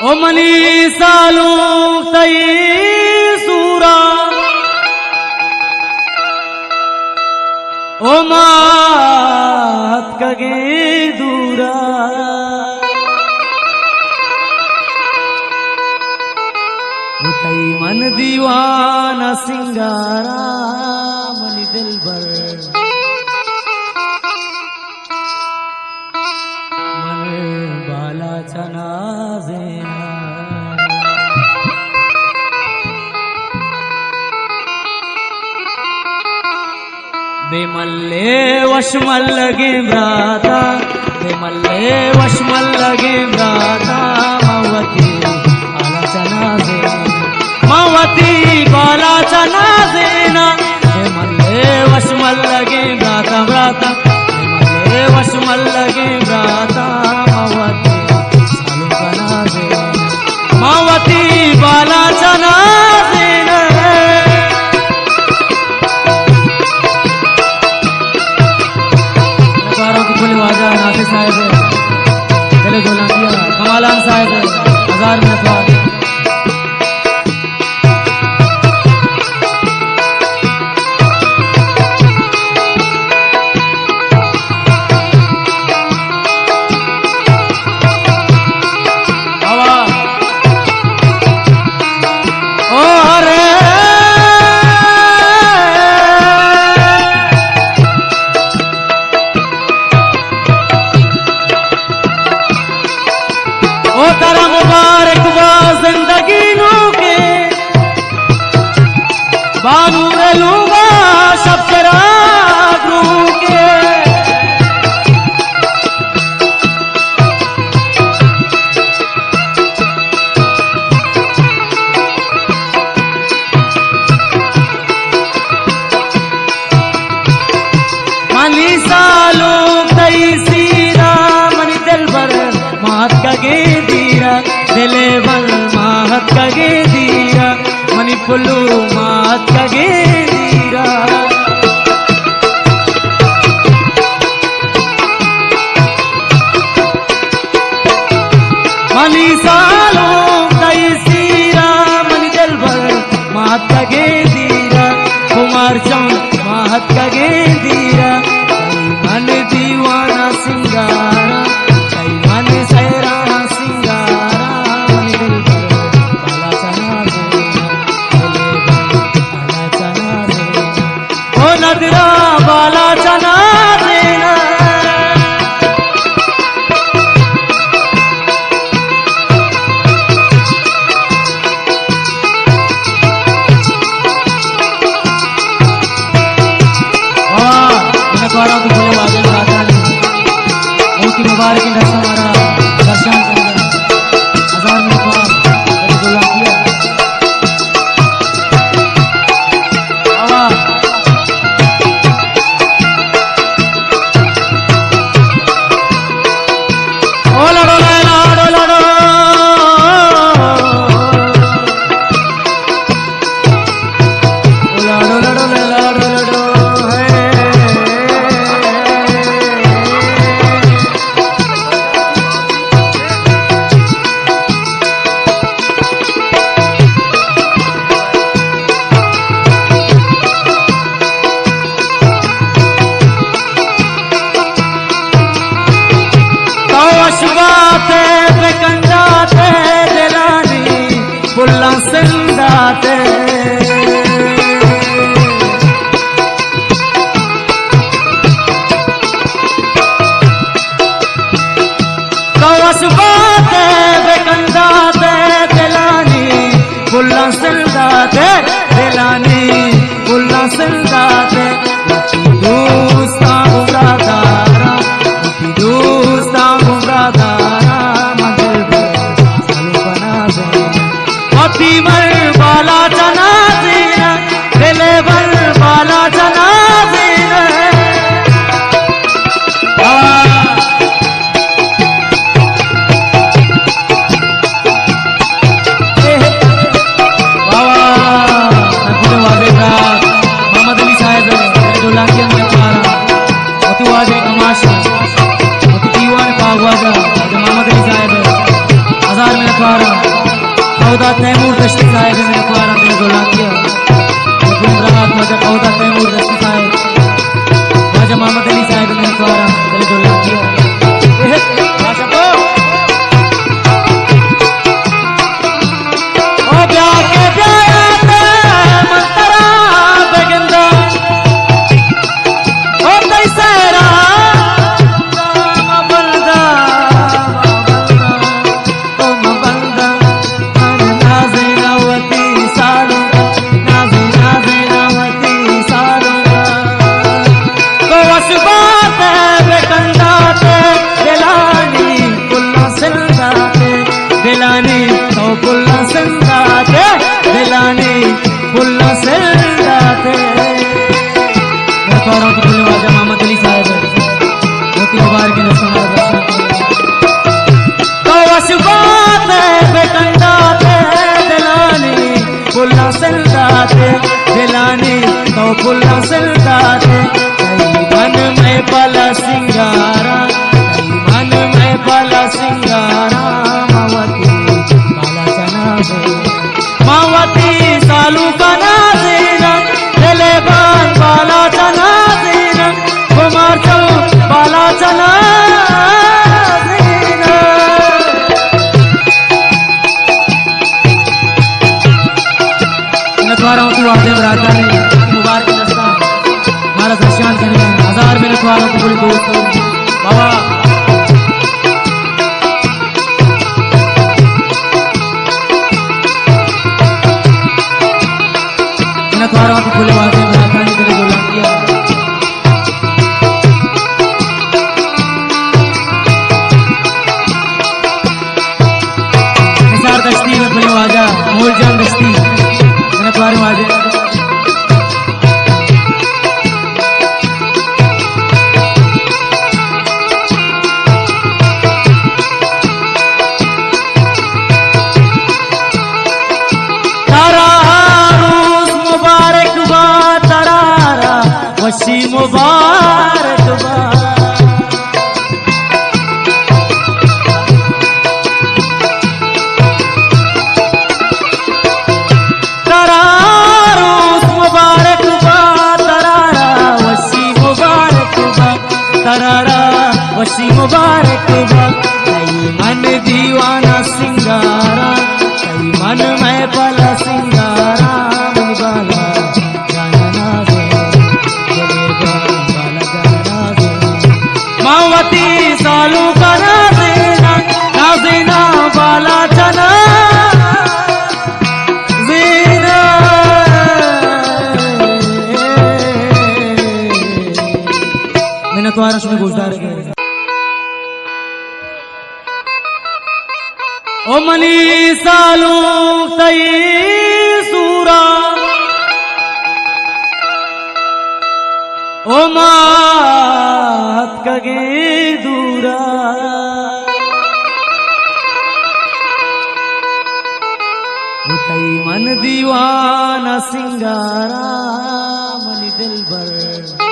ओ money सालू तई सूरा ओ मात कगे दूरा तई मन दीवाना सिंगारा मनी दिल भर मन बाला चना जेना बेमल्ले वशमल लगे ब्राता बेमल्ले वशमल लगे ब्राता मावती बाला चना जेना मावती बाला चना जेना बेमल्ले वशमल लगे ब्राता ब्राता बेमल्ले वशमल लगे ब्राता मावती सालू चना जेना मावती बाला चना जेना वाजा नाफिज साहब चले जोलानिया कमालान साहब 1000 में अफवाद बानूर लूंगा सब शराब के मनी सालो कई सीरा मनी दिल भर मात कगे दीरा दिले भर मात कगे दीरा मनी पुल्लू मात कगे दीरा मनी सालो कई सीरा मनी दिल भर मात कगे दीरा कुमार चौन मात कगे दीरा मन दीवाना सिंगारा कई मन सैराना सिंगारा मनी दिल भर बाला चना ओ नदरा बाला चना देना मुबारक हमारा दर्शन 1000 में अफवाद जोलानिया कंजाते दिलानी बुल्ला सिंदाते कवस बाते बेकंजाते दिलानी बुल्ला सिंदाते दिलानी बुल्ला सिंदाते दोस्ता उमरादारा दोस्ता उमरादारा मर बाला चना देना दिले भर बाला चना देना मोहम्मद अली साहब जोलानिया में हमारा वाजे कमाशा दीवान का मोहम्मद अली साहब 1000 में अखबार औदा तैमूर दश्ती साहेब मेरे द्वारा दिल डोला किया गुमराह मदद औदा तैमूर दश्ती साहेब ख्वाजा मोहम्मद अली साहेब मेरे द्वारा दिल डोला किया ओ ब्याह के ब्याह मंतरा बेगंदा ओ तैसरा दिलानी तो पुल्ला संदाते दिलानी पुल्ला संदाते मैं कह रहा हूँ कि ख्वाजा मोहम्मद अली साहब मोती मुबारक के नस्ल तो वशबात बेकंदाते दिलानी पुल्ला संदाते दिलानी तो पुल्ला संदाते मन में बला सिंगारा मन में बला सिंगारा मावती सालू का नाज़ीना दिलेबान बाला जनाज़ीना कुमार चल बाला जनाज़ीना मैं कह रहा हूँ तू आज़म राजा ने मुबारक दस्ता हमारा दर्शन करने हजार मेरे कह रहा हूँ तू बड़ी दोस्त बाबा द्वारा को खुले वादे में आसानी के लिए बोला किया निसार दस्ती में खुले वाजा मोल जान दस्ती मैंने द्वारे वादे वसी मुबारक तरारूस मुबारक तरारा वसी मुबारक तरारा वसी मुबारक कई मन दीवाना सिंगारा कई मन में बला सिंगारा मन बाला मावती सालू का नाज़ीना नाज़ीना बाला जना ज़ीना मैंने तो आरश में गुज़ार गए ओ मनी सालू तई सूरा ओ मात कगे दूरा उतई मन दीवाना सिंगारा मनी दिल भर